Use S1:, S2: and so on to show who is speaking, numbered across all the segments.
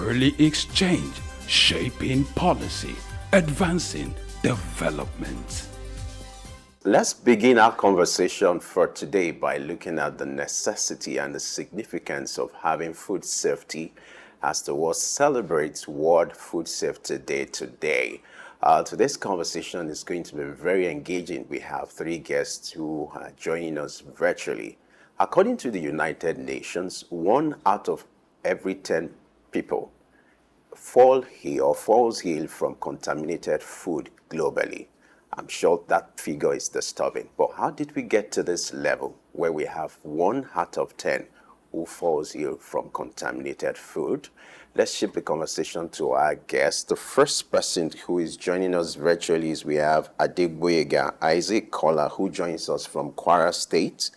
S1: early exchange, shaping policy, advancing development.
S2: Let's begin our conversation for today by looking at the necessity and the significance of having food safety as the world celebrates World Food Safety Day today. Today's conversation is going to be very engaging. We have three guests who are joining us virtually. According to the United Nations, 1 out of every 10 people falls ill from contaminated food globally. I'm sure that figure is disturbing, but how did we get to this level where we have 1 out of 10 who falls ill from contaminated food? Let's shift the conversation to our guest. The first person who is joining us virtually is we have Adegboyega Isaac Kola, who joins us from Kwara State.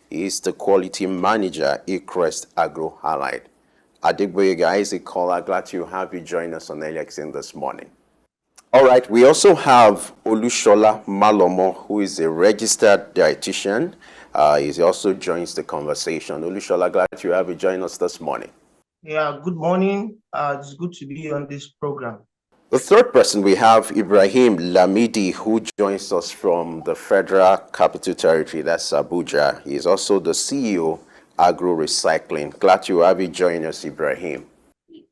S2: He is the quality manager, Equest Agro Allied. Adegboyega Isaac Kola, glad to have you join us on LXN this morning. All right, we also have Olushola Malomo, who is a registered dietitian. He also joins the conversation. Olushola, glad to have you join us this morning.
S3: Yeah, good morning. It's good to be on this program.
S2: The third person, we have Ibrahim Lamidi, who joins us from the Federal Capital Territory, that's Abuja. He is also the CEO, Agro Recycling. Glad to have you join us, Ibrahim.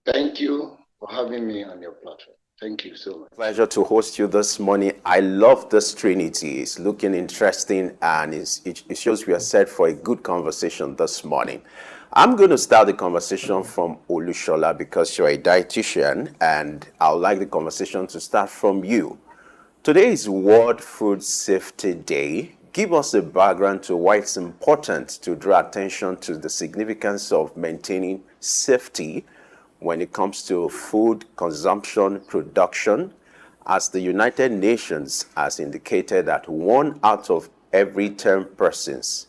S4: Thank you for having me on your platform. Thank you so much.
S2: Pleasure to host you this morning. I love this trinity. It's looking interesting, and it shows we are set for a good conversation this morning. I'm going to start the conversation from Olushola because you're a dietitian, and I would like the conversation to start from you. Today is World Food Safety Day. Give us a background to why it's important to draw attention to the significance of maintaining safety when it comes to food consumption, production, as the United Nations has indicated that 1 out of every 10 persons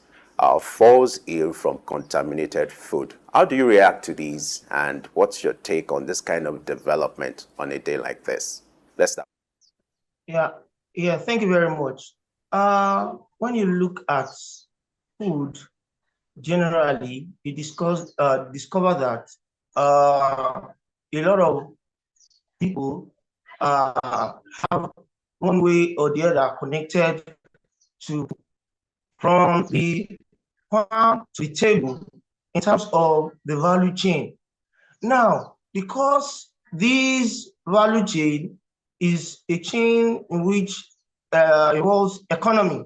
S2: falls ill from contaminated food. How do you react to these, and what's your take on this kind of development on a day like this? Let's start.
S3: Yeah, thank you very much. When you look at food, generally, you discover that a lot of people have one way or the other connected to from the farm to the table in terms of the value chain. Now, because this value chain is a chain in which involves economy,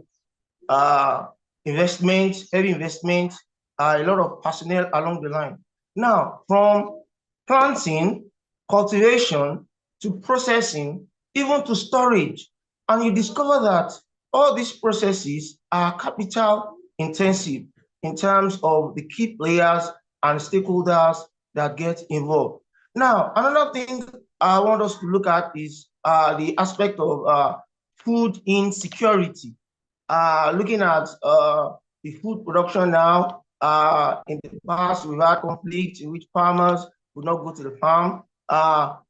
S3: investment, heavy investment, a lot of personnel along the line. Now, from planting, cultivation, to processing, even to storage, and you discover that all these processes are capital intensive in terms of the key players and stakeholders that get involved. Now, another thing I want us to look at is the aspect of food insecurity. Looking at the food production now, in the past, we've had conflict in which farmers would not go to the farm.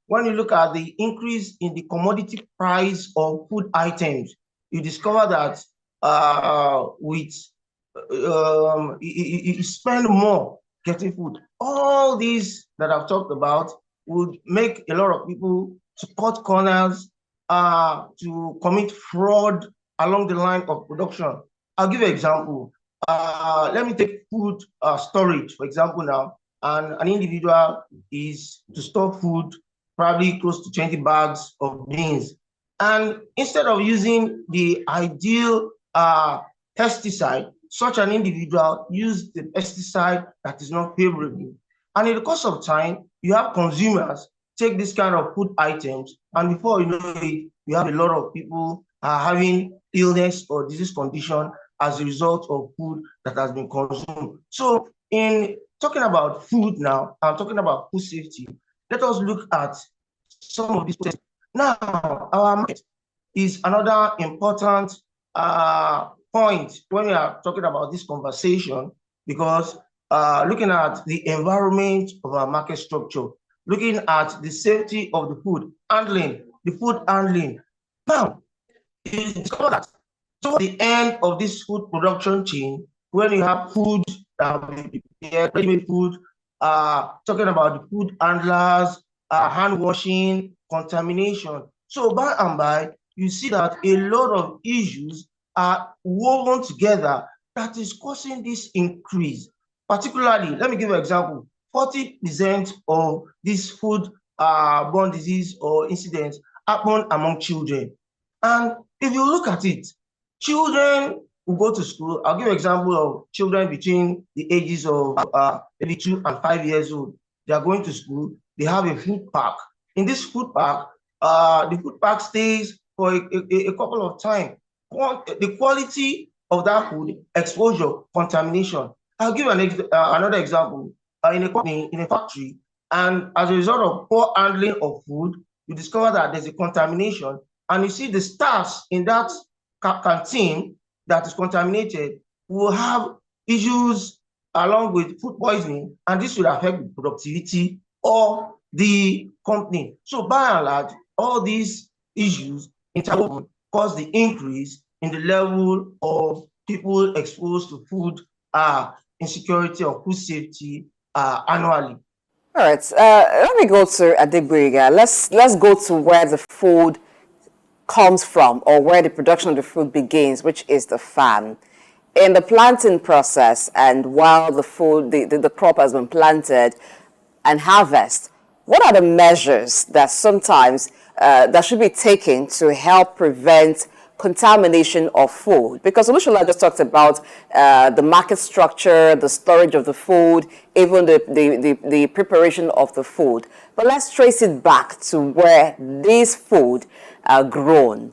S3: When you look at the increase in the commodity price of food items, you discover that you spend more getting food. All these that I've talked about would make a lot of people to cut corners, to commit fraud along the line of production. I'll give you an example. Let me take food storage, for example, now. And an individual is to store food, probably close to 20 bags of beans. And instead of using the ideal pesticide, such an individual used the pesticide that is not favorable. And in the course of time, you have consumers take this kind of food items, and before you know it, you have a lot of people having illness or disease condition as a result of food that has been consumed. So in talking about food now, I'm talking about food safety. Let us look at some of these processes. Now, our market is another important point when we are talking about this conversation, because looking at the environment of our market structure, looking at the safety of the food handling, Now, you discover that toward the end of this food production chain, when you have food that will be prepared, ready-made food, talking about the food handlers, hand washing, contamination. So by and by, you see that a lot of issues are woven together that is causing this increase. Particularly, let me give you an example. 40% of this food-borne disease or incidents happen among children. And if you look at it, children who go to school, I'll give you an example of children between the ages of maybe 2 and 5 years old. They are going to school, they have a food pack. In this food pack, the food pack stays for a couple of time. The quality of that food, exposure, contamination. I'll give another example. In a company, in a factory, and as a result of poor handling of food, you discover that there's a contamination, and you see the staffs in that canteen that is contaminated will have issues along with food poisoning, and this will affect the productivity of the company. So by and large, all these issues interwoven cause the increase in the level of people exposed to food insecurity or food safety annually.
S5: All right, let me go to Adegboyega. Let's go to where the food comes from, or where the production of the food begins, which is the farm. In the planting process, and while the crop has been planted and harvest, what are the measures that sometimes that should be taken to help prevent contamination of food? Because Olushola just talked about the market structure, the storage of the food, even the preparation of the food. But let's trace it back to where these food are grown.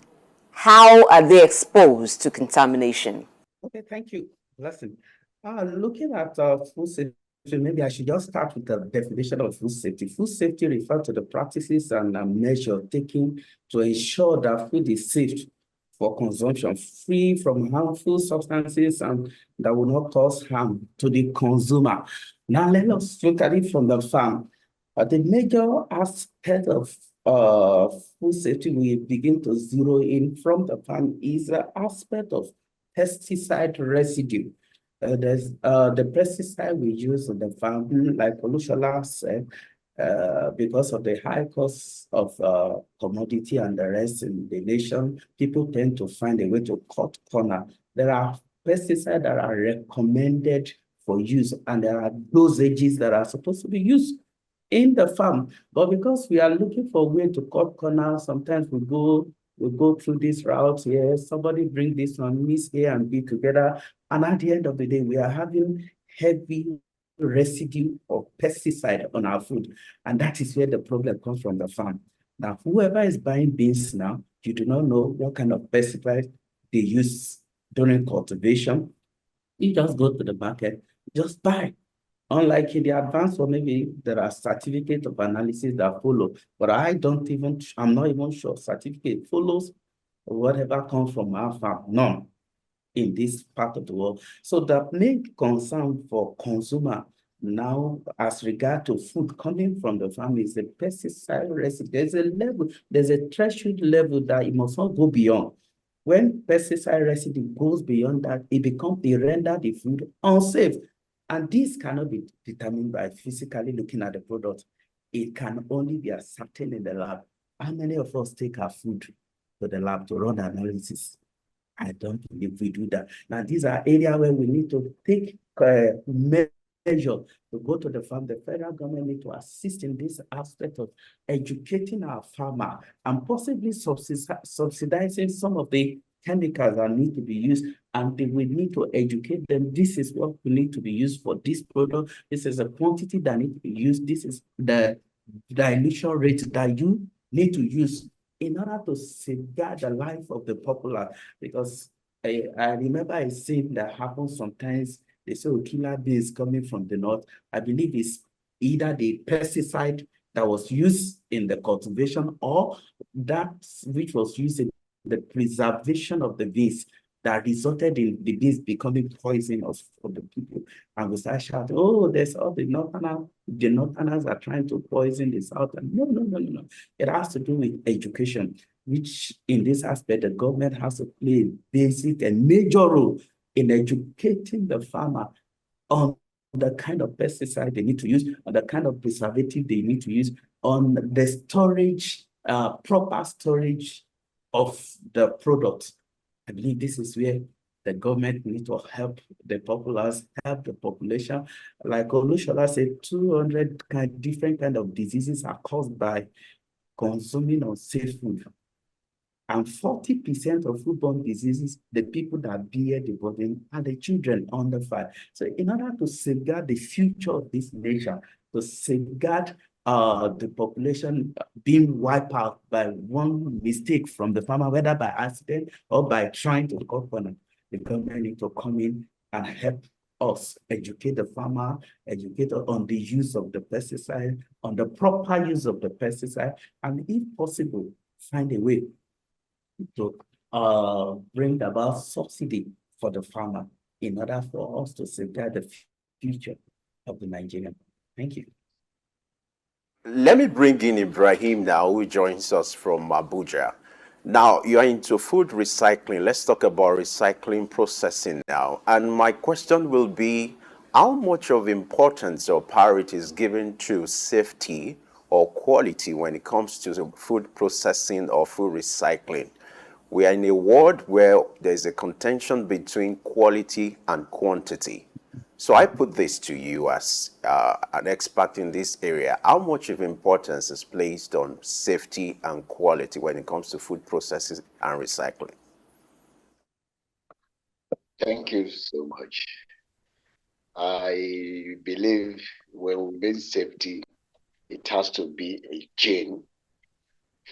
S5: How are they exposed to contamination?
S6: Okay, thank you. Blessing. Looking at food safety, maybe I should just start with the definition of food safety. Food safety refers to the practices and measures taken to ensure that food is safe for consumption, free from harmful substances and that will not cause harm to the consumer. Now let us look at it from the farm. The major aspect of food safety we begin to zero in from the farm is the aspect of pesticide residue. There's the pesticide we use on the farm, like Olushola said, because of the high cost of commodity and the rest in the nation, people tend to find a way to cut corner. There are pesticides that are recommended for use, and there are dosages that are supposed to be used in the farm. But because we are looking for a way to cut corners, sometimes we go through this route here, somebody bring this one, mix A and B together, and at the end of the day, we are having heavy residue of pesticide on our food, and that is where the problem comes from the farm. Now, whoever is buying beans now, you do not know what kind of pesticide they use during cultivation. You just go to the market, just buy. Unlike in the advanced one, maybe there are certificates of analysis that follow, but I'm not even sure certificate follows whatever comes from our farm, none in this part of the world. So the main concern for consumer now as regard to food coming from the farm is the pesticide residue. There's a threshold level that it must not go beyond. When pesticide residue goes beyond that, it render the food unsafe. And this cannot be determined by physically looking at the product. It can only be ascertained in the lab. How many of us take our food to the lab to run analysis? I don't believe we do that. Now, these are areas where we need to take measure to go to the farm. The federal government need to assist in this aspect of educating our farmer and possibly subsidizing some of the chemicals that need to be used, and we need to educate them. This is what we need to be used for this product. This is a quantity that needs to be used. This is the dilution rate that you need to use in order to safeguard the life of the popular. Because I remember a scene that happens sometimes. They say, killer bees coming from the north. I believe it's either the pesticide that was used in the cultivation or that which was used in the preservation of the bees that resulted in the bees becoming poisonous for the people. And we start shouting, oh, there's all the northerners are trying to poison the southern. No. It has to do with education, which in this aspect, the government has to play a basic and major role in educating the farmer on the kind of pesticide they need to use, on the kind of preservative they need to use, on the storage, proper storage of the product. I believe this is where the government needs to help the populace, help the population. Like Olushola said, 200 different kind of diseases are caused by consuming unsafe food. And 40% of foodborne diseases, the people that bear the burden are the children under 5. So in order to safeguard the future of this nation, to safeguard the population being wiped out by one mistake from the farmer, whether by accident or by trying to cut corner, the government needs to come in and help us educate the farmer, educate on the use of the pesticide, on the proper use of the pesticide, and if possible, find a way to bring about subsidy for the farmer in order for us to safeguard the future of the Nigerian. Thank you.
S2: Let me bring in Ibrahim now, who joins us from Abuja. Now, you are into food recycling. Let's talk about recycling processing now. And my question will be, how much of importance or priority is given to safety or quality when it comes to food processing or food recycling? We are in a world where there's a contention between quality and quantity. So I put this to you as an expert in this area. How much of importance is placed on safety and quality when it comes to food processing and recycling?
S4: Thank you so much. I believe when we mean safety, it has to be a chain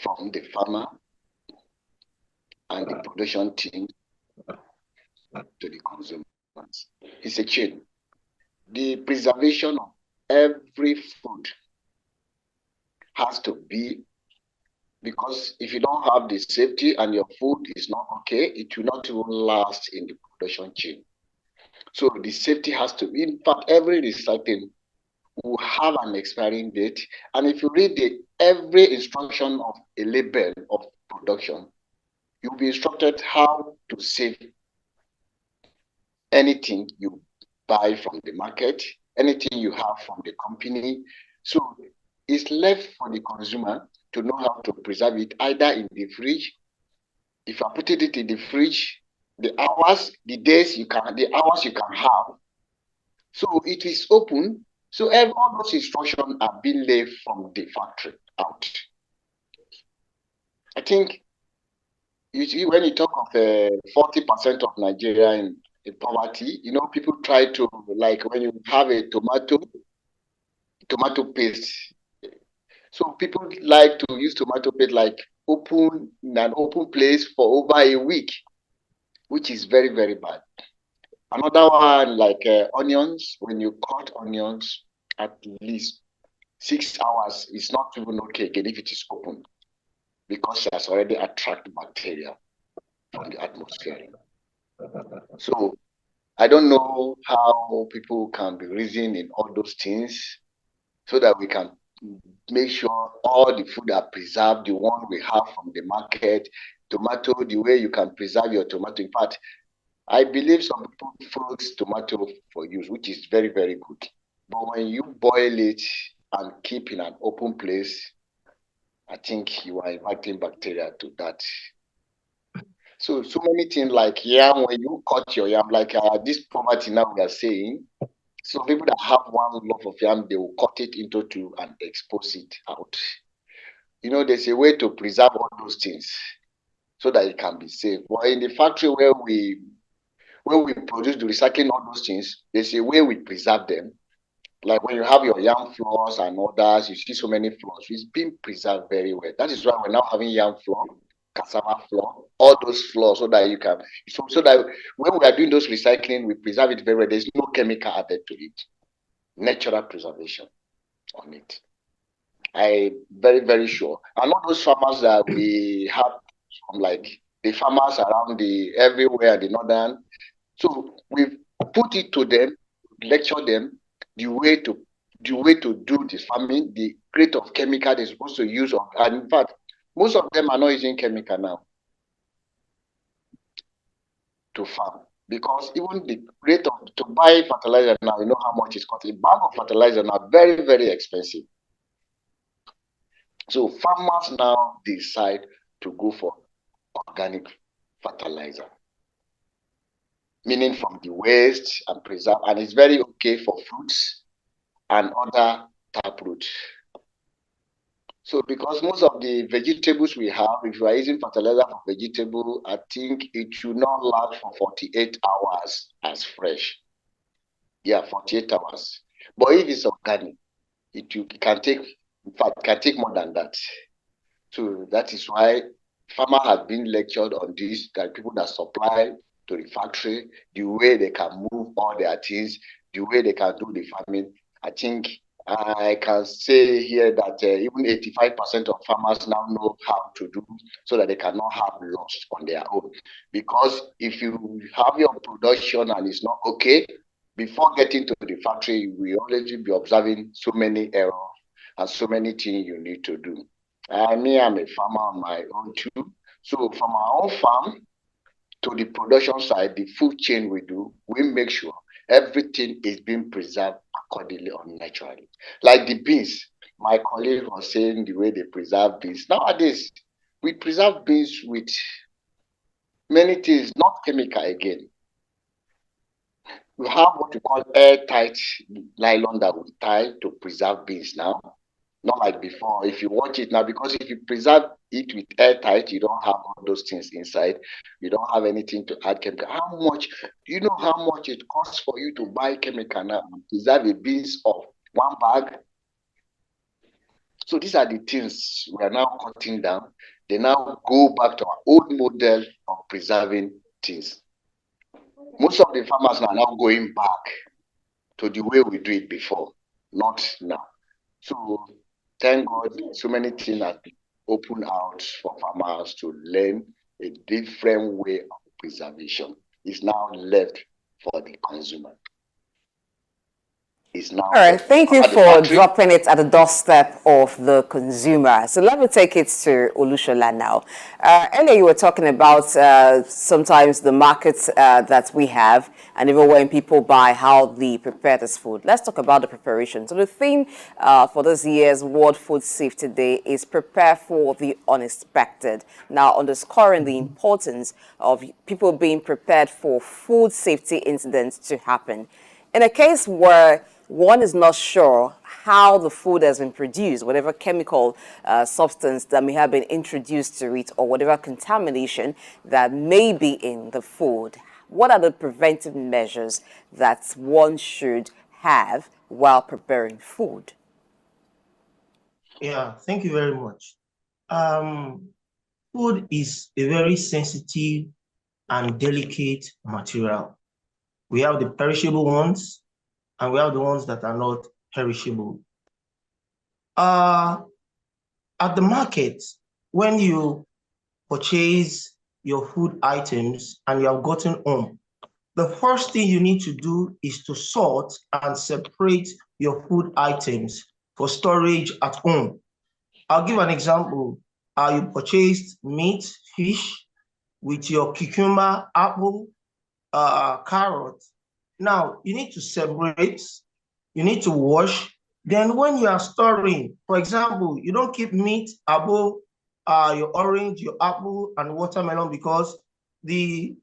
S4: from the farmer and the production team to the consumers. It's a chain. The preservation of every food has to be, because if you don't have the safety and your food is not okay, it will not even last in the production chain. So the safety has to be, in fact, every recycling will have an expiring date. And if you read every instruction of a label of production, you'll be instructed how to save anything you buy from the market, anything you have from the company. So it's left for the consumer to know how to preserve it, either in the fridge. If I put it in the fridge, the hours, the days you can, the hours you can have. So it is open. So all those instructions are being laid from the factory out. I think you see, when you talk of 40% of Nigeria in poverty, you know, people try to, like when you have a tomato paste. So people like to use tomato paste like in an open place for over a week, which is very, very bad. Another one, like onions, when you cut onions, at least 6 hours is not even okay again if it is open, because it has already attracted bacteria from the atmosphere. So I don't know how people can be reasoning in all those things so that we can make sure all the food are preserved, the one we have from the market, tomato, the way you can preserve your tomato. In fact, I believe some people froze tomato for use, which is very, very good. But when you boil it and keep in an open place, I think you are inviting bacteria to that. So many things like yam, when you cut your yam, like this poverty now we are saying, so people that have one loaf of yam, they will cut it into two and expose it out. You know, there's a way to preserve all those things so that it can be safe. But in the factory where we produce the recycling all those things, there's a way we preserve them. Like when you have your yam flours and others, you see so many flours. It's being preserved very well. That is why we're now having yam flour, cassava flour, all those flours, so that you can, so that when we are doing those recycling, we preserve it very well. There's no chemical added to it. Natural preservation on it. I'm very, very sure. And all those farmers that we have, like the farmers around everywhere, the northern. So we've put it to them, lecture them the way to do this farming, the rate of chemical they're supposed to use. And in fact, most of them are not using chemical now to farm. because even the rate of to buy fertilizer now, you know how much it's costing. A bag of fertilizer now very, very expensive. So farmers now decide to go for organic fertilizer, meaning from the waste and preserve, and it's very okay for fruits and other taproot. So because most of the vegetables we have, if you are using fertilizer for vegetable, I think it should not last for 48 hours as fresh. Yeah, 48 hours. But if it's organic, it can take, in fact, can take more than that. So that is why farmer has been lectured on this, that people that supply to the factory, the way they can move all their things, the way they can do the farming. I think I can say here that even 85% of farmers now know how to do so that they cannot have loss on their own. Because if you have your production and it's not okay, before getting to the factory, you will already be observing so many errors and so many things you need to do. I'm a farmer on my own too. So from our own farm to the production side, the food chain we do, we make sure everything is being preserved accordingly or naturally. Like the beans, my colleague was saying the way they preserve beans. Nowadays, we preserve beans with many things, not chemical again. We have what we call airtight nylon that we tie to preserve beans now. Not like before. If you watch it now, because if you preserve it with airtight, you don't have all those things inside. You don't have anything to add chemical. How much, do you know how much it costs for you to buy chemical now and preserve a beans of one bag? So these are the things we are now cutting down. They now go back to our old model of preserving things. Most of the farmers are now going back to the way we do it before, not now. So thank God, so many things have been opened out for farmers to learn a different way of preservation. It's now left for the consumer. It's now
S5: All right, thank you for dropping it at the doorstep of the consumer. So let me take it to Olushola now. Earlier you were talking about sometimes the markets that we have, and even when people buy, how they prepare this food. Let's talk about the preparation. So the theme for this year's World Food Safety Day is prepare for the unexpected. Now underscoring the importance of people being prepared for food safety incidents to happen. In a case where one is not sure how the food has been produced, whatever chemical substance that may have been introduced to it, or whatever contamination that may be in the food, what are the preventive measures that one should have while preparing food?
S3: Yeah, thank you very much. Food is a very sensitive and delicate material. We have the perishable ones, and we have the ones that are not perishable. At the market, when you purchase your food items and you have gotten home, the first thing you need to do is to sort and separate your food items for storage at home. I'll give an example. You purchased meat, fish with your cucumber, apple, carrot. Now, you need to separate, you need to wash. Then when you are storing, for example, you don't keep meat above your orange, your apple, and watermelon, because the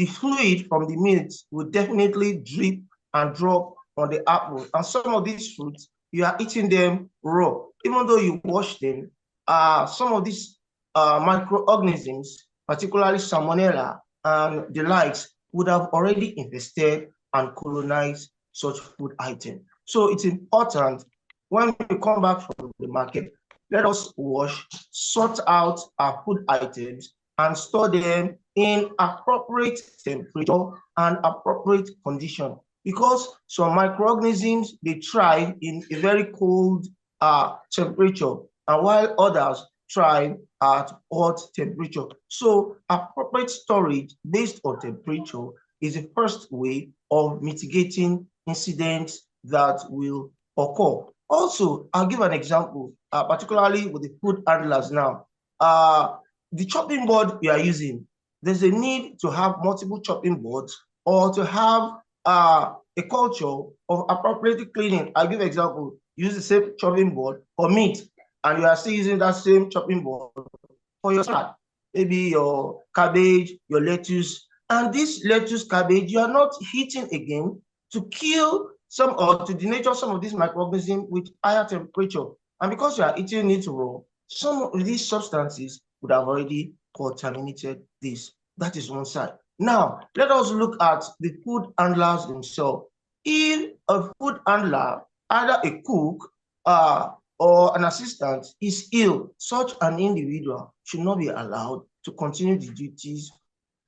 S3: fluid from the meat will definitely drip and drop on the apple. And some of these fruits, you are eating them raw. Even though you wash them, some of these microorganisms, particularly salmonella and the likes, would have already infested and colonize such food item. So it's important when we come back from the market, let us wash, sort out our food items, and store them in appropriate temperature and appropriate condition. Because some microorganisms, they thrive in a very cold temperature, and while others thrive at hot temperature. So appropriate storage based on temperature is the first way of mitigating incidents that will occur. Also, I'll give an example, particularly with the food handlers now. The chopping board we are using, there's a need to have multiple chopping boards or to have a culture of appropriately cleaning. I'll give an example. Use the same chopping board for meat, and you are still using that same chopping board for your salad, maybe your cabbage, your lettuce. And this lettuce, cabbage, you are not heating again to kill some or to denature some of these microorganisms with higher temperature. And because you are eating it raw, some of these substances would have already contaminated this. That is one side. Now, let us look at the food handlers themselves. If a food handler, either a cook or an assistant, is ill, such an individual should not be allowed to continue the duties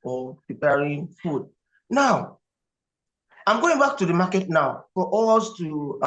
S3: of preparing food. Now, I'm going back to the market now for us to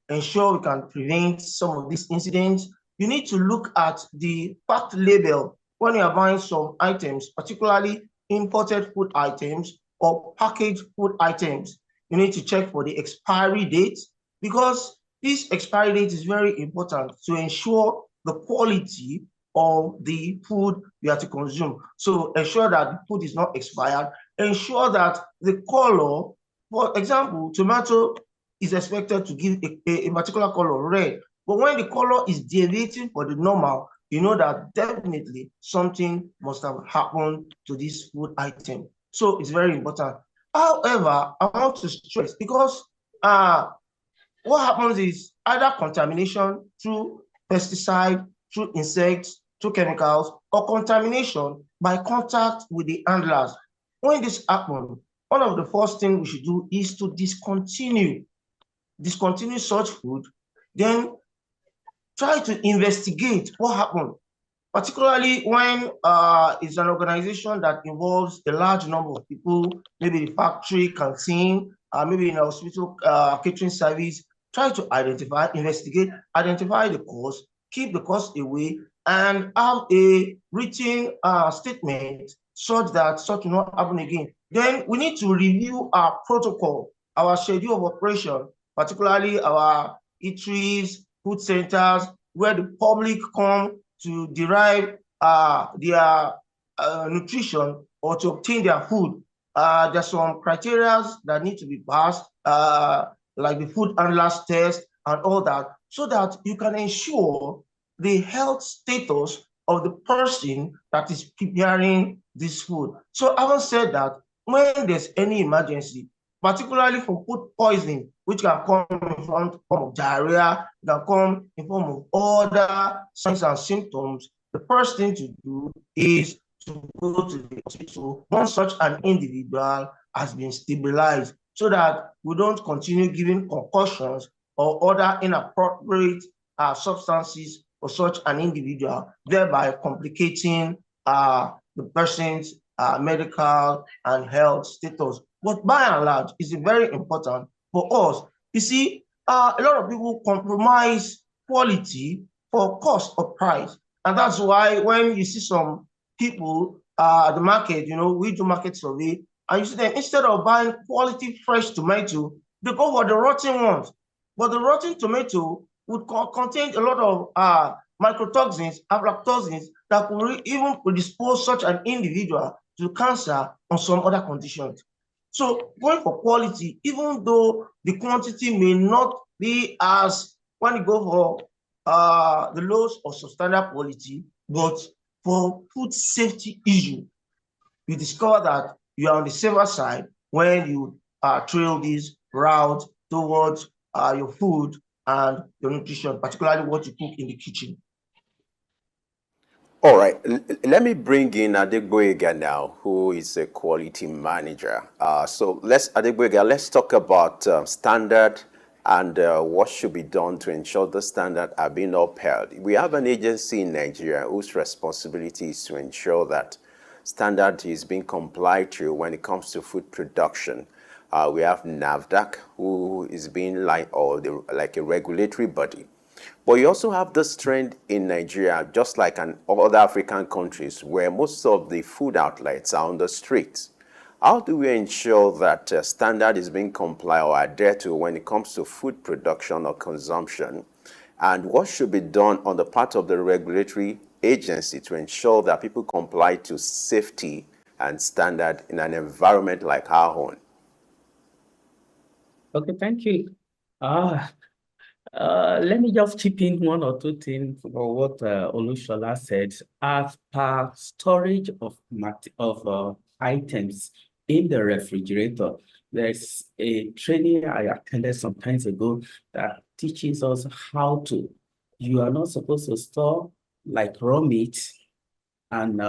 S3: ensure we can prevent some of these incidents. You need to look at the fact label when you are buying some items, particularly imported food items or packaged food items. You need to check for the expiry date, because this expiry date is very important to ensure the quality of the food you are to consume. So ensure that the food is not expired. Ensure that the color, for example, tomato is expected to give a particular color, red. But when the color is deviating for the normal, you know that definitely something must have happened to this food item. So it's very important. However, I want to stress, because what happens is either contamination through pesticide, through insects, through chemicals, or contamination by contact with the handlers. When this happens, one of the first things we should do is to discontinue such food, then try to investigate what happened, particularly when it's an organization that involves a large number of people, maybe the factory, canteen, maybe in a hospital catering service. Try to investigate, identify the cause, keep the cause away, and have a written statement such that such will not happen again. Then we need to review our protocol, our schedule of operation, particularly our eateries, food centers, where the public come to derive their nutrition or to obtain their food. There's some criteria that need to be passed, like the food handlers test and all that, so that you can ensure the health status of the person that is preparing this food. So having said that, when there's any emergency, particularly for food poisoning, which can come in form of diarrhea, can come in form of other signs and symptoms, the first thing to do is to go to the hospital once such an individual has been stabilized, so that we don't continue giving concussions or other inappropriate substances for such an individual, thereby complicating the person's medical and health status. But by and large, it's very important for us. You see, a lot of people compromise quality for cost or price. And that's why when you see some people at the market, we do market survey, and you see them, instead of buying quality fresh tomato, they go for the rotten ones. But the rotten tomato would contain a lot of microtoxins, aflatoxins, that could even predispose such an individual to cancer or some other conditions. So going for quality, even though the quantity may not be as when you go for the lowest or substandard quality, but for food safety issue, you discover that you are on the safer side when you trail this route towards your food and your nutrition, particularly what you cook in the kitchen.
S2: All right, let me bring in Adegboyega now, who is a quality manager. So Adegboyega, let's talk about standard and what should be done to ensure the standards are being upheld. We have an agency in Nigeria whose responsibility is to ensure that standard is being complied to when it comes to food production. We have NAFDAC, who is being like a regulatory body. But you also have this trend in Nigeria, just like in other African countries, where most of the food outlets are on the streets. How do we ensure that standard is being complied or adhered to when it comes to food production or consumption? And what should be done on the part of the regulatory agency to ensure that people comply to safety and standard in an environment like our own?
S6: Okay, thank you. Let me just chip in one or two things for what Olushola said. As per storage of items in the refrigerator, there's a training I attended some times ago that teaches us how to. You are not supposed to store like raw meat and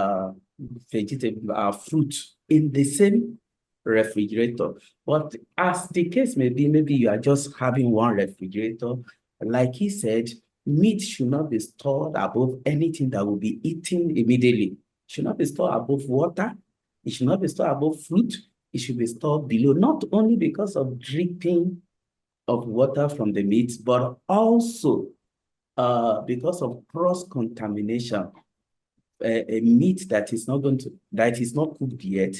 S6: vegetable fruit in the same refrigerator. But as the case may be, maybe you are just having one refrigerator. Like he said, meat should not be stored above anything that will be eaten immediately. It should not be stored above water. It should not be stored above fruit. It should be stored below, not only because of dripping of water from the meat, but also because of cross-contamination. A meat that is not cooked yet,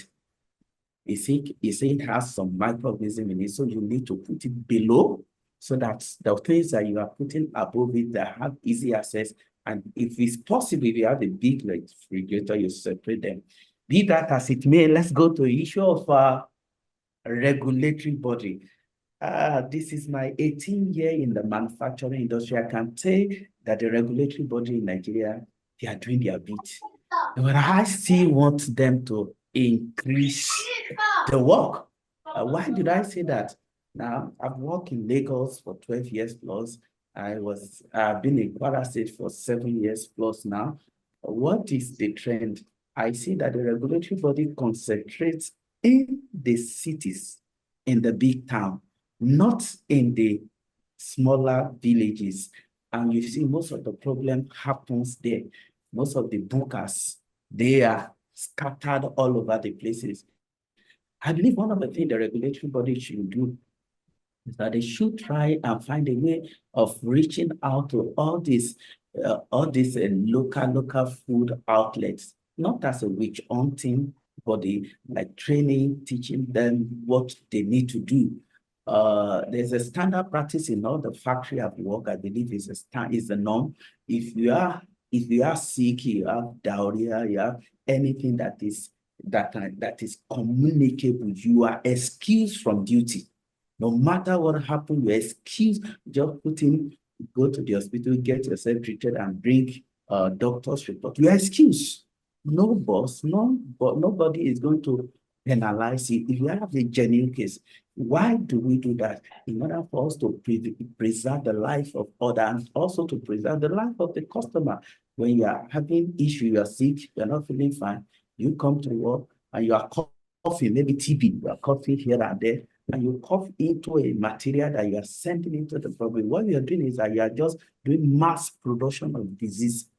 S6: it has some microorganism in it, so you need to put it below so that the things that you are putting above it that have easy access, and if it's possible, if you have a big refrigerator, you separate them. Be that as it may, let's go to the issue of regulatory body. This is my 18th year in the manufacturing industry. I can say that the regulatory body in Nigeria, they are doing their bit. But I still want them to increase the work. Why did I say that? Now, I've worked in Lagos for 12 years plus. I've been in Kwara State for 7 years plus now. What is the trend? I see that the regulatory body concentrates in the cities, in the big town, not in the smaller villages. And you see most of the problem happens there. Most of the bookers, they are scattered all over the places. I believe one of the things the regulatory body should do is that they should try and find a way of reaching out to all these local food outlets, not as a witch hunting body, like training, teaching them what they need to do. There's a standard practice in all the factory I've worked, I believe is the norm. If you are sick, you have diarrhea, you have anything that is communicable, you are excused from duty. No matter what happened, you're excused. Just go to the hospital, get yourself treated, and bring a doctor's report. You are excused. No boss, nobody is going to penalize you if you have a genuine case. Why do we do that? In order for us to preserve the life of others and also to preserve the life of the customer. When you are having issue, you are sick, you're not feeling fine, you come to work and you are coughing, maybe TB, you are coughing here and there, and you cough into a material that you are sending into the problem. What you are doing is that you are just doing mass production of disease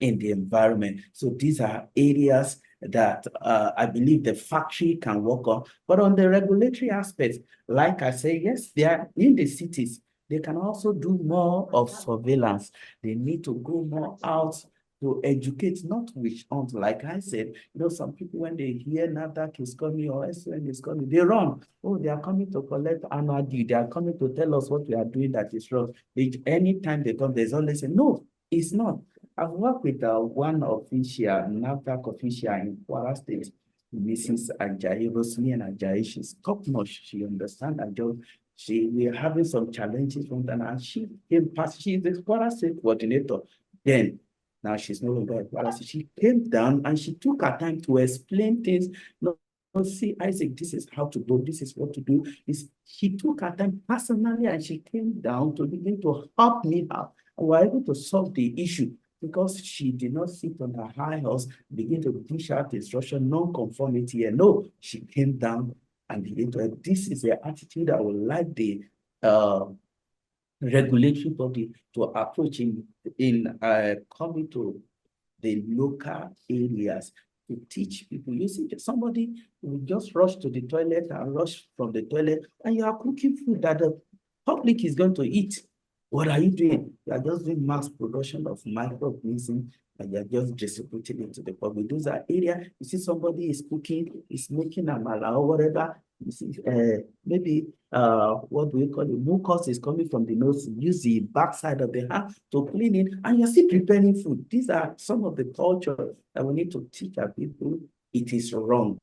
S6: in the environment. So these are areas that I believe the factory can work on. But on the regulatory aspects, like I say, yes, they are in the cities. They can also do more of surveillance. They need to go more out to educate, not witch hunt. Like I said, some people, when they hear NAFDAC is coming or SOUQ is coming, they run. Oh, they are coming to collect annual due. They are coming to tell us what we are doing that is wrong. Anytime they come, there's always a no, it's not. I've worked with one official, NAFDAC official in Kwara State, Mrs. Ayodele, Rosemary Ayodele. She's top-notch. She understands her job. We're having some challenges from that, and she came past. She's the Kwara State coordinator. Then, now she's no longer at Kwara State. She came down and she took her time to explain things. No, see, Isaac, this is how to go. This is what to do. She took her time personally, and she came down to begin to help me out. And we were able to solve the issue, because she did not sit on her high horse, begin to dish out instruction, non-conformity. And no, she came down and began to. This is the attitude I would like the regulatory body to approach in coming to the local areas to teach people. You see, somebody will just rush to the toilet and rush from the toilet, and you are cooking food that the public is going to eat. What are you doing? You are just doing mass production of microorganisms, and you're just distributing it to the public. Those are areas, you see somebody is cooking, is making amala or whatever. You see, maybe what do we call it? Mucus is coming from the nose. Use the backside of the hand to clean it, and you're still preparing food. These are some of the culture that we need to teach our people it is wrong.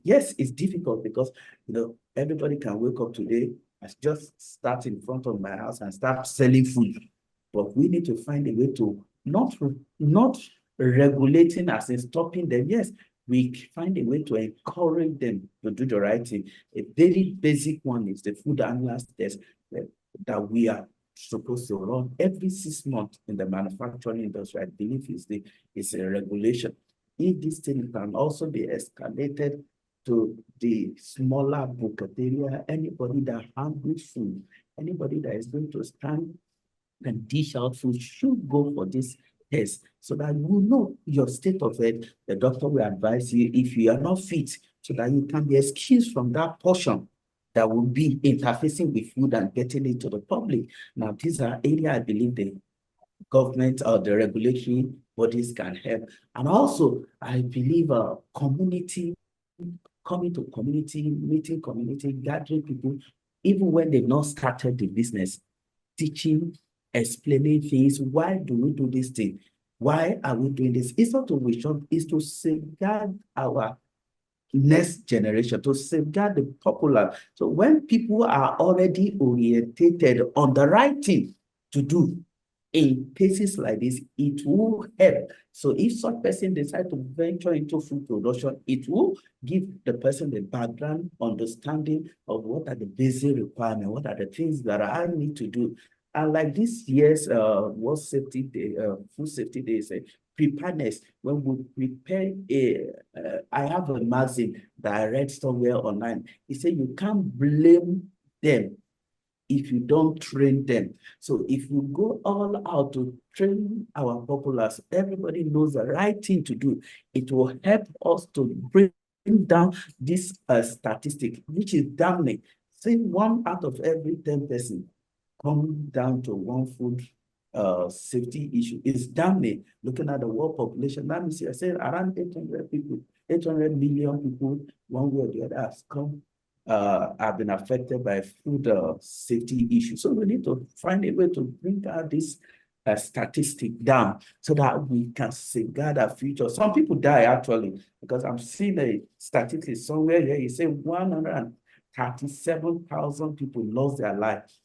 S6: Yes, it's difficult because everybody can wake up today and just start in front of my house and start selling food. But we need to find a way to not regulating as in stopping them. Yes, we find a way to encourage them to do the right thing. A very basic one is the food handlers test that we are supposed to run every 6 months in the manufacturing industry. I believe is a regulation. If this thing can also be escalated to the smaller bucateria, anybody that handles food, anybody that is going to stand and dish out food should go for this test so that you know your state of health. The doctor will advise you if you are not fit so that you can be excused from that portion that will be interfacing with food and getting it to the public. Now, these are areas I believe the government or the regulatory bodies can help. And also, I believe community, coming to community, meeting community, gathering people, even when they've not started the business, teaching, explaining things. Why do we do this thing? Why are we doing this? It's not to wish on, it's to safeguard our next generation, to safeguard the popular. So when people are already orientated on the right thing to do, in cases like this, it will help. So if such person decide to venture into food production, it will give the person the background understanding of what are the basic requirements, what are the things that I need to do. And like this year's World Safety Day, Food Safety Day, is preparedness. When we prepare I have a magazine that I read somewhere online. It said you can't blame them if you don't train them. So if you go all out to train our populace, everybody knows the right thing to do. It will help us to bring down this statistic, which is damning. Say 1 out of every 10 persons come down to one food safety issue. Is damning. Looking at the world population, let me see, I said around 800 people, 800 million people, one way or the other, have been affected by food safety issues. So we need to find a way to bring out this statistic down so that we can safeguard our future. Some people die actually, because I'm seeing a statistic somewhere here. You say 137,000 people lost their lives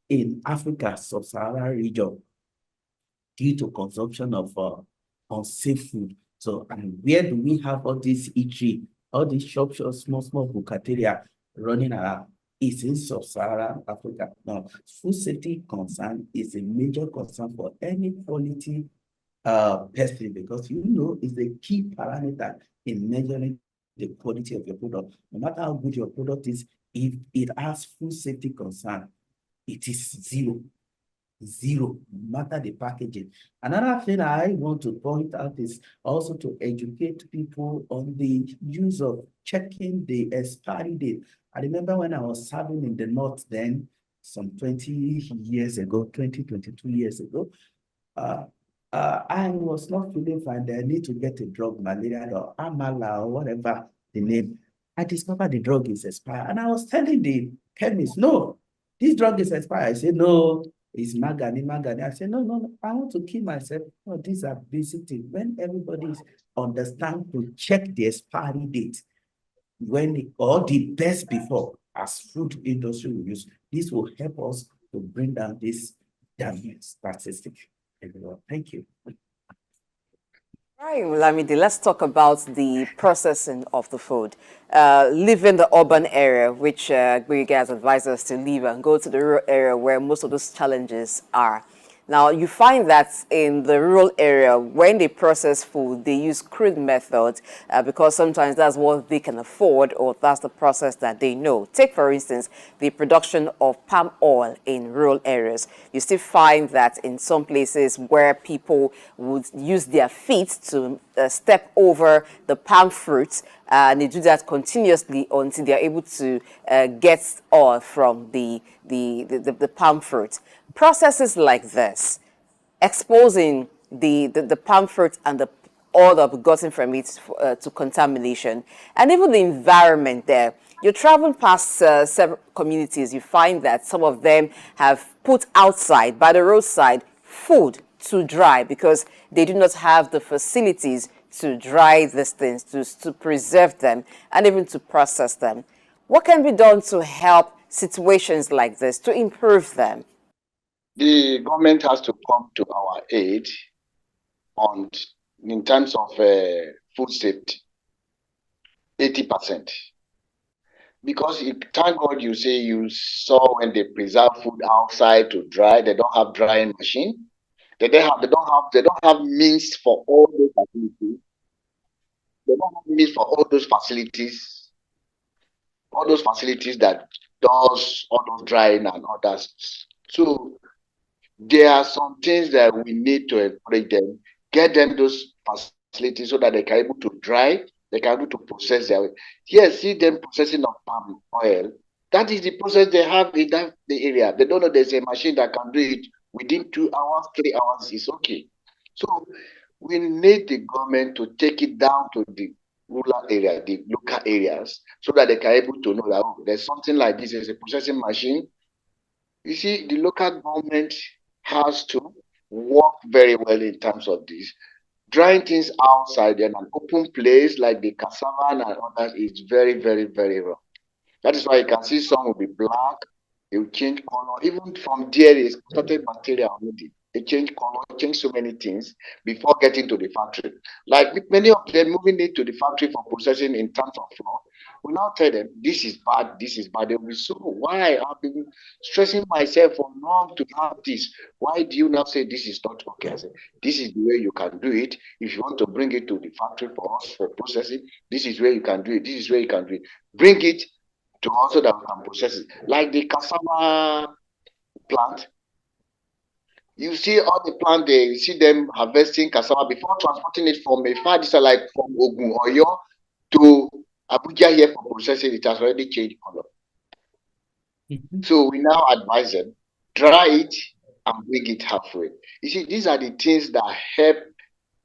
S6: in Africa, sub-Saharan region, due to consumption of unsafe food. So, and where do we have all these eatery, all these shops, small bucateria running around? It's in sub-Saharan Africa. Now, food safety concern is a major concern for any quality person, because it's a key parameter in measuring the quality of your product. No matter how good your product is, if it has food safety concern, it is zero, no matter the packaging. Another thing I want to point out is also to educate people on the use of checking the expiry date. I remember when I was serving in the north then, some 20 years ago, 22 years ago, I was not feeling fine. I need to get a drug, malaria or amala or whatever the name. I discovered the drug is expired. And I was telling the chemist, no, this drug is expired. I said, no, it's magani. I said, no, I want to kill myself. No, these are basic things. When everybody understands to check the expiry date, or the best before, as food industry will use, this will help us to bring down this damage statistic. Everyone, thank you.
S5: Right, Lamidi, let's talk about the processing of the food. Leaving the urban area, which you guys advise us to leave, and go to the rural area where most of those challenges are. Now, you find that in the rural area, when they process food, they use crude methods because sometimes that's what they can afford, or that's the process that they know. Take, for instance, the production of palm oil in rural areas. You still find that in some places where people would use their feet to step over the palm fruit, and they do that continuously until they are able to get oil from the palm fruit. Processes like this, exposing the palm fruit and the oil that we've gotten from it to contamination, and even the environment there. You travel past several communities, you find that some of them have put outside, by the roadside, food to dry because they do not have the facilities to dry these things, to preserve them, and even to process them. What can be done to help situations like this, to improve them?
S4: The government has to come to our aid in terms of food safety, 80%. Because thank God you say you saw when they preserve food outside to dry, they don't have drying machine. They don't have means for all those facilities. They don't have means for all those facilities that does all those drying and others. So there are some things that we need to encourage them, get them those facilities so that they can able to dry, they can able to process their. Yes, see them processing of palm oil. That is the process they have in the area. They don't know there's a machine that can do it within 2 hours, 3 hours is okay. So we need the government to take it down to the rural area, the local areas, so that they can able to know that there's something like this, there's a processing machine. You see, the local government has to work very well in terms of this. Drying things outside in an open place like the cassava and others is very, very, very wrong. That is why you can see some will be black, they will change color. Even from there is started material already. They change color, change so many things before getting to the factory. Like many of them moving into the factory for processing in terms of flour, we now tell them this is bad, this is bad. They will be so why I've been stressing myself for long to have this. Why do you now say this is not okay? I say this is the way you can do it. If you want to bring it to the factory for us for processing, this is where you can do it. This is where you can do it. Bring it to also that we can process it. Like the cassava plant, you see all the plant there, you see them harvesting cassava before transporting it from a far distance, like from Ogun or Oyo to Abuja here for processing, it has already changed color. So we now advise them, dry it and bring it halfway. You see, these are the things that help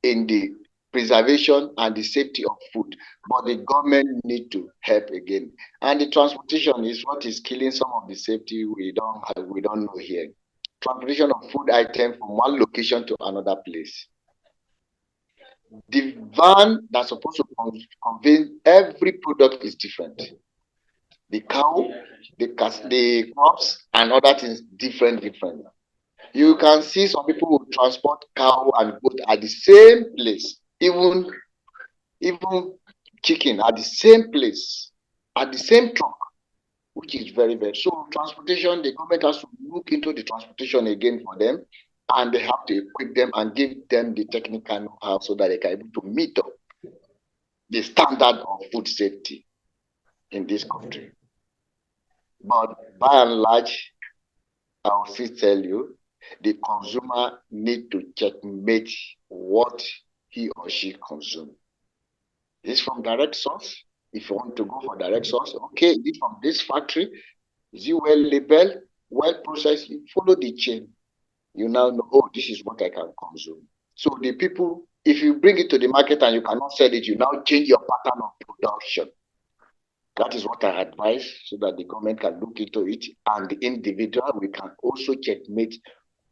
S4: in the preservation and the safety of food, but the government need to help again. And the transportation is what is killing some of the safety we don't know here. Transportation of food items from one location to another place. The van that's supposed to convey every product is different. The cow, the crops, and other things different. You can see some people who transport cow and goat at the same place, even chicken at the same place, at the same truck, which is very, very. So transportation, the government has to look into the transportation again for them, and they have to equip them and give them the technical know-how so that they can be able to meet up the standard of food safety in this country. But by and large, I will still tell you, the consumer need to checkmate what he or she consumes. Is from direct source. If you want to go for direct source, okay, is it from this factory? Is it well labeled, well processed? You follow the chain. You now know, oh, this is what I can consume. So the people, if you bring it to the market and you cannot sell it, you now change your pattern of production. That is what I advise, so that the government can look into it, and the individual, we can also checkmate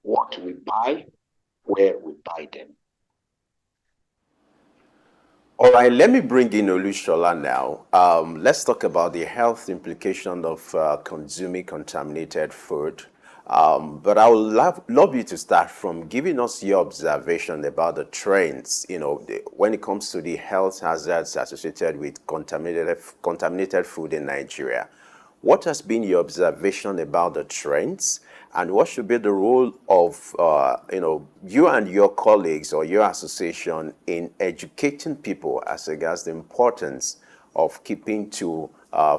S4: what we buy, where we buy them.
S2: All right, let me bring in Olushola now. Let's talk about the health implication of consuming contaminated food. But I would love you to start from giving us your observation about the trends, when it comes to the health hazards associated with contaminated food in Nigeria. What has been your observation about the trends, and what should be the role of you and your colleagues or your association in educating people as regards the importance of keeping to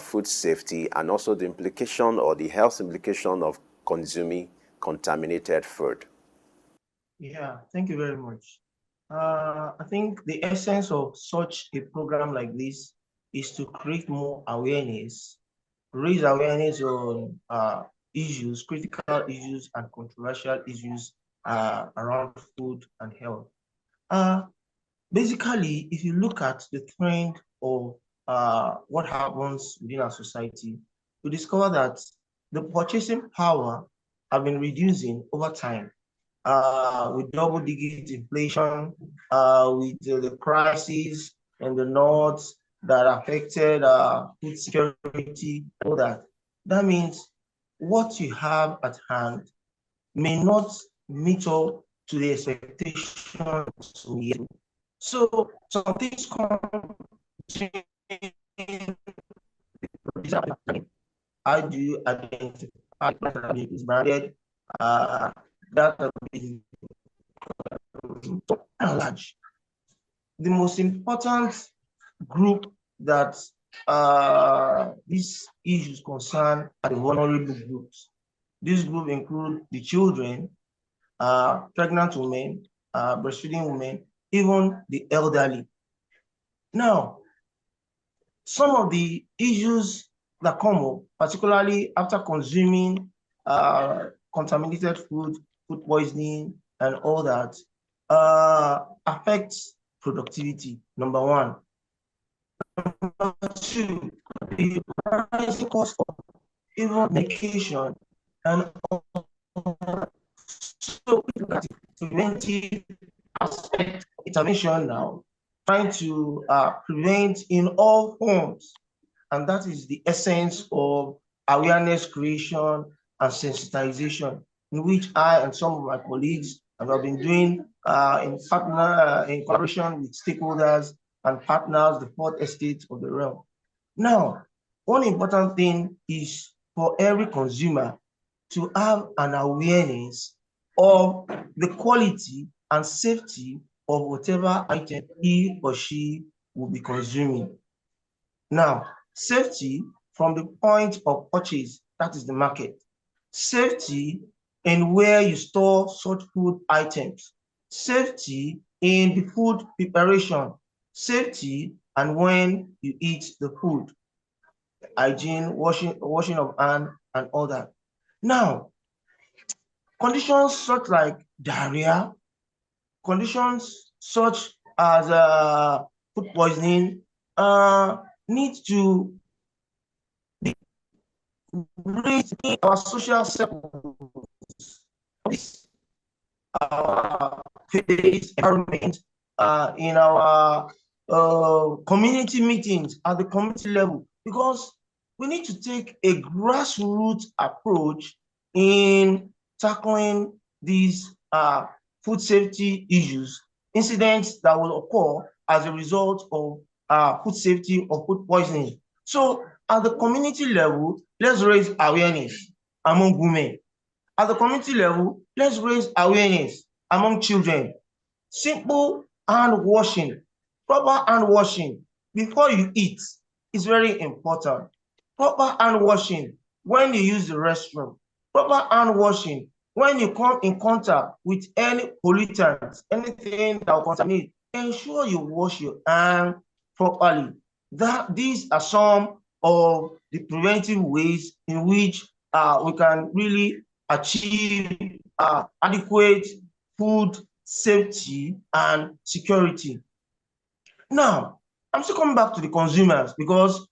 S2: food safety, and also the implication or the health implication of consuming contaminated food?
S3: Yeah, thank you very much. I think the essence of such a program like this is to create more awareness, raise awareness on issues, critical issues and controversial issues around food and health. Basically, if you look at the trend of what happens within our society, you discover that the purchasing power have been reducing over time. with double-digit inflation, with the crisis in the north that affected food security, all that. That means what you have at hand may not meet up to the expectations. So some things come how do you identify that is branded? That is large. The most important group that these issues concern are the vulnerable groups. This group include the children, pregnant women, breastfeeding women, even the elderly. Now, some of the issues that come up, particularly after consuming contaminated food, food poisoning, and all that, affects productivity, number one. Number two, the rising cost of even medication and all. So we look at preventive aspect intervention now, trying to prevent in all forms. And that is the essence of awareness creation and sensitization, in which I and some of my colleagues have been doing in collaboration with stakeholders and partners, the fourth estate of the realm. Now, one important thing is for every consumer to have an awareness of the quality and safety of whatever item he or she will be consuming. Now, safety from the point of purchase, that is the market. Safety in where you store such food items. Safety in the food preparation. Safety and when you eat the food. Hygiene, washing of hand, and all that. Now, conditions such like diarrhea, conditions such as food poisoning need to be raised in our social circles, environment, in our community meetings at the community level, because we need to take a grassroots approach in tackling these food safety issues, incidents that will occur as a result of food safety or food poisoning. So at the community level, let's raise awareness among women. At the community level, let's raise awareness among children. Simple hand washing, proper hand washing before you eat is very important. Proper hand washing when you use the restroom. Proper hand washing when you come in contact with any pollutants, anything that will contaminate. Ensure you wash your hand properly. These are some of the preventive ways in which we can really achieve adequate food safety and security. Now, I'm still coming back to the consumers because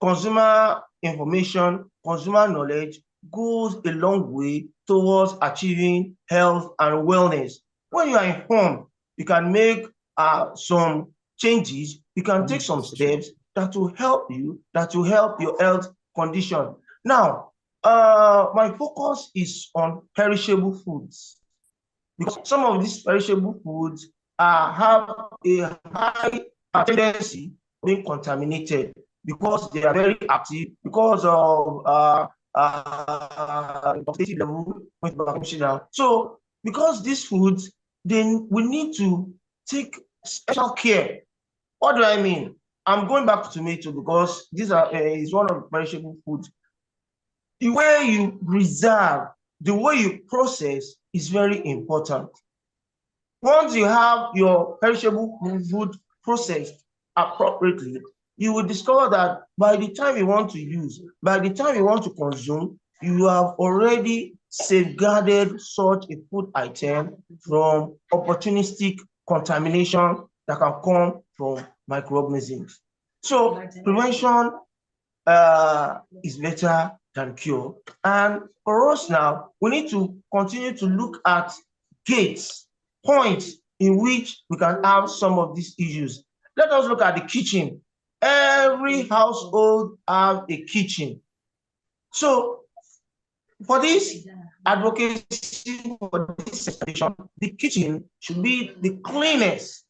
S3: consumer information, consumer knowledge goes a long way towards achieving health and wellness. When you are informed, you can make some changes, you can take some steps that will help you, that will help your health condition. Now, my focus is on perishable foods, because some of these perishable foods have a high tendency of being contaminated because they are very active, because of level. So because these foods, then we need to take special care. What do I mean? I'm going back to tomato because these are is one of the perishable foods. The way you preserve, the way you process is very important. Once you have your perishable food processed appropriately, you will discover that by the time you want to use, by the time you want to consume, you have already safeguarded such a food item from opportunistic contamination that can come from microorganisms. So prevention is better than cure. And for us now, we need to continue to look at gates, points in which we can have some of these issues. Let us look at the kitchen. Every household have a kitchen. So for this advocacy, for this situation, the kitchen should be the cleanest,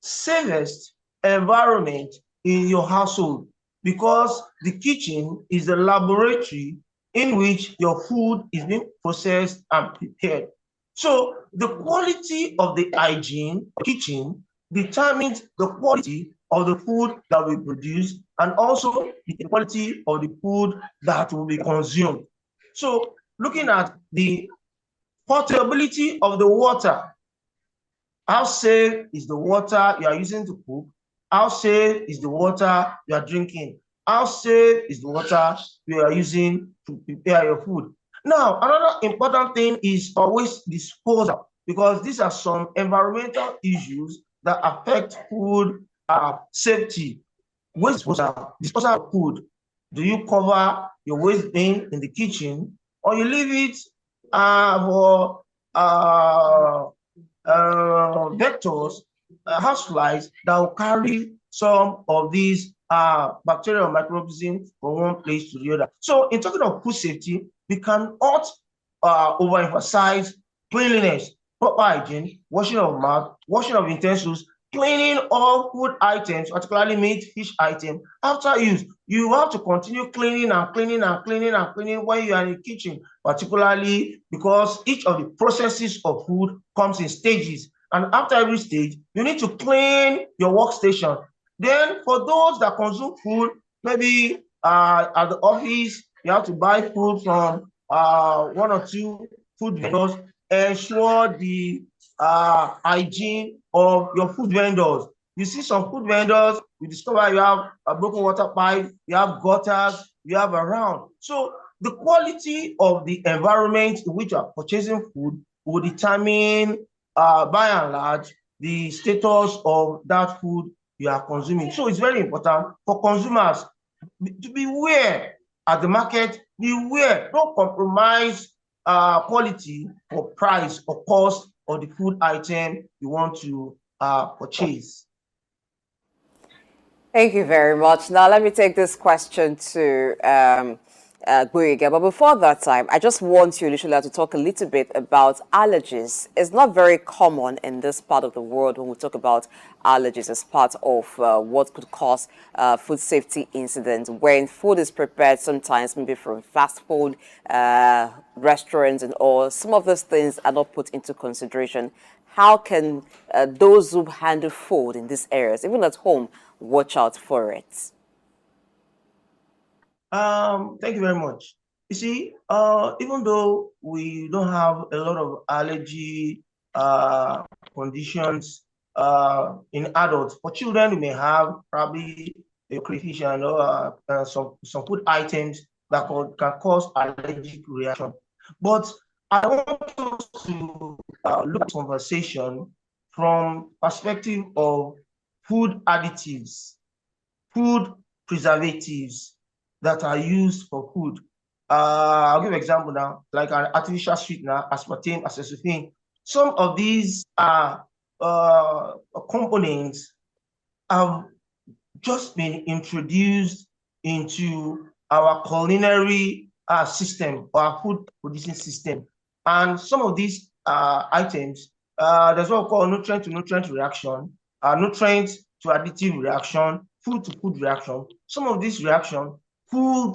S3: safest environment in your household, because the kitchen is the laboratory in which your food is being processed and prepared. So the quality of the hygiene kitchen determines the quality of the food that we produce, and also the quality of the food that will be consumed. So looking at the portability of the water, how safe is the water you are using to cook? How safe is the water you are drinking? How safe is the water you are using to prepare your food? Now, another important thing is always disposal, because these are some environmental issues that affect food safety. Waste disposal of food. Do you cover your waste bin in the kitchen, or you leave it for vectors, houseflies that will carry some of these bacterial microorganisms from one place to the other? So in talking of food safety, we cannot overemphasize cleanliness, proper hygiene, washing of mouth, washing of utensils, cleaning all food items, particularly meat, fish item. After use, you have to continue cleaning and cleaning and cleaning and cleaning when you are in the kitchen, particularly because each of the processes of food comes in stages. And after every stage, you need to clean your workstation. Then for those that consume food, maybe at the office, you have to buy food from one or two food vendors. Ensure the hygiene of your food vendors. You see some food vendors, you discover you have a broken water pipe, you have gutters, you have around. So the quality of the environment in which you are purchasing food will determine, by and large, the status of that food you are consuming. So it's very important for consumers to beware at the market. Beware, don't compromise quality or price or cost of the food item you want to purchase.
S5: Thank you very much. Now let me take this question to Guriga. But before that time, I just want you, Lishola, to talk a little bit about allergies. It's not very common in this part of the world when we talk about allergies as part of what could cause food safety incidents. When food is prepared, sometimes maybe from fast food restaurants and all, some of those things are not put into consideration. How can those who handle food in these areas, even at home, watch out for it?
S3: Thank you very much. You see, even though we don't have a lot of allergy conditions in adults, for children, we may have probably a crayfish and some food items that can cause allergic reaction. But I want us to look at conversation from perspective of food additives, food preservatives that are used for food. I'll give an example now, like an artificial sweetener, aspartame, acetylene. Some of these components have just been introduced into our culinary system, our food producing system. And some of these items, there's what we call nutrient to nutrient reaction, nutrient to additive reaction, food to food reaction. Some of these reactions could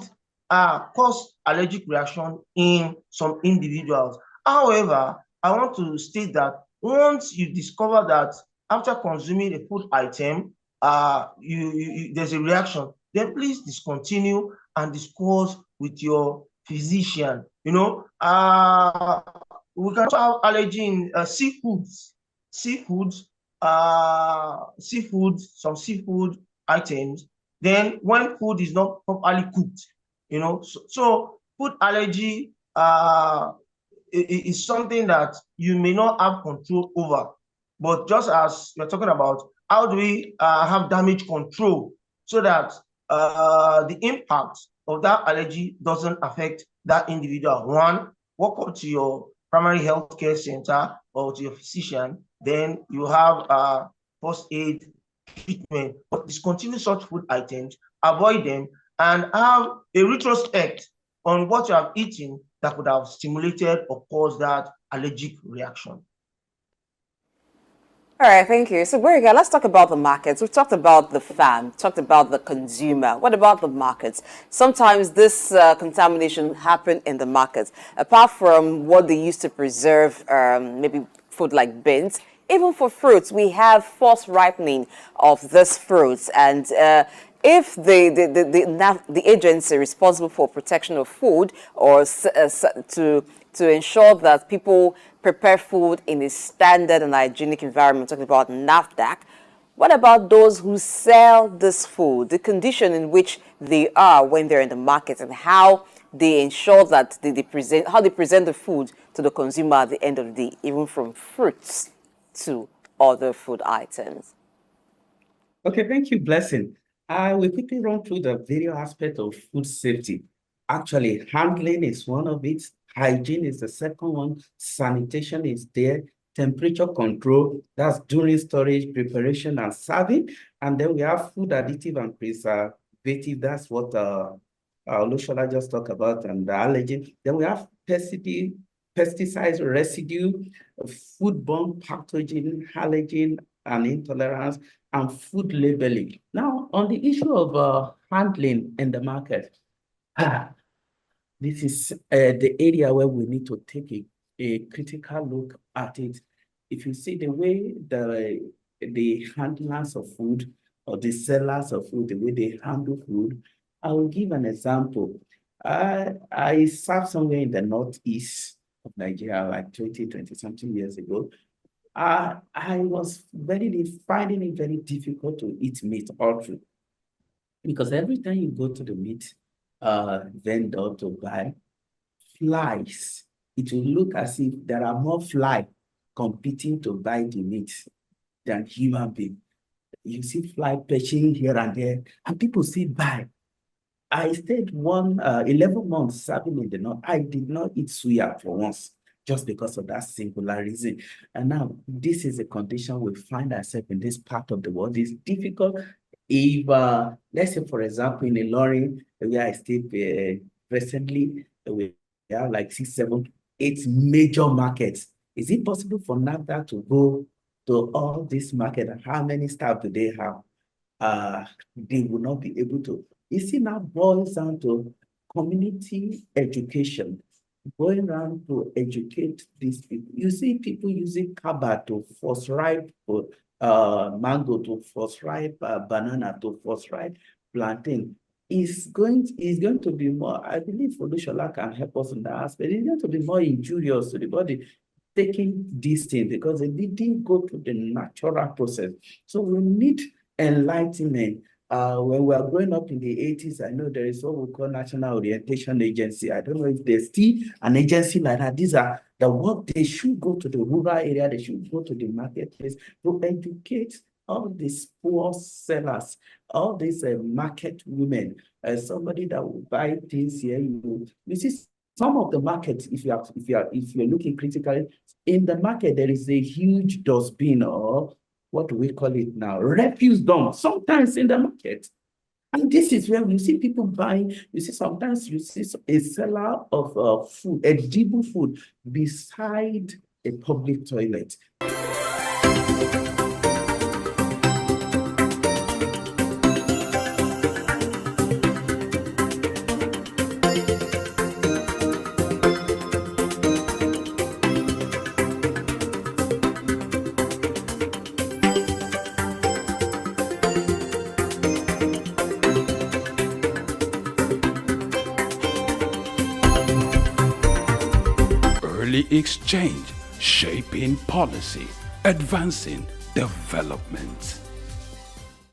S3: cause allergic reaction in some individuals. However, I want to state that once you discover that after consuming a food item, there's a reaction, then please discontinue and discuss with your physician. You know, we can have allergy in seafoods, some seafood items. Then when food is not properly cooked, you know, so food allergy is something that you may not have control over. But just as you're talking about, how do we have damage control so that the impact of that allergy doesn't affect that individual, one, walk up to your primary health care center or to your physician, then you have first aid treatment. But discontinue such food items, avoid them, and have a retrospect on what you have eaten that could have stimulated or caused that allergic reaction.
S5: All right, thank you. So, Boriga, let's talk about the markets. We've talked about the farm, talked about the consumer. What about the markets? Sometimes this contamination happens in the markets. Apart from what they used to preserve, maybe food like beans, even for fruits, we have forced ripening of these fruits. And if the agency responsible for protection of food or to ensure that people prepare food in a standard and hygienic environment, talking about NAFDAC, what about those who sell this food, the condition in which they are when they're in the market, and how they ensure that they present the food to the consumer at the end of the day, even from fruits to other food items?
S6: Okay, thank you, Blessing. I will quickly run through the various aspects of food safety. Actually, handling is one of it. Hygiene is the second one. Sanitation is there. Temperature control, that's during storage, preparation, and serving. And then we have food additive and preservative. That's what Lushola just talked about, and the allergen. Then we have pesticides, residue, foodborne pathogen, allergen, and intolerance, and food labeling. Now, on the issue of handling in the market, this is the area where we need to take a critical look at it. If you see the way the handlers of food or the sellers of food, the way they handle food, I will give an example. I served somewhere in the northeast of Nigeria like 20 something years ago. I was finding it very difficult to eat meat all through, because every time you go to the meat vendor to buy flies, it will look as if there are more flies competing to buy the meat than human beings. You see fly perching here and there, and people say buy. I stayed 11 months serving in the north. I did not eat suya for once, just because of that singular reason. And now this is a condition we find ourselves in this part of the world. It's difficult. If, let's say, for example, in Ilorin, where I stayed recently, we have like 6, 7, 8 major markets. Is it possible for NAFDAC to go to all these markets? And how many staff do they have? They will not be able to. You see, now boils down to community education, going around to educate these people. You see people using kaba to force ripe mango, to force ripe banana, to force ripe plantain. Is going to be more, I believe Lushola can help us in that aspect. It's going to be more injurious to the body taking these things, because they didn't go through the natural process. So we need enlightenment. When we are growing up in the 80s, I know there is what we call National Orientation Agency. I don't know if there's still an agency like that. These are the work. They should go to the rural area. They should go to the marketplace to educate all these poor sellers, all these market women. Somebody that will buy things here, you see some of the markets. If you're looking critically in the market, there is a huge dustbin, or what do we call it now? Refuse dump, sometimes in the market. And this is where you see people buying. You see, sometimes you see a seller of food, edible food, beside a public toilet.
S1: Early exchange, shaping policy, advancing development.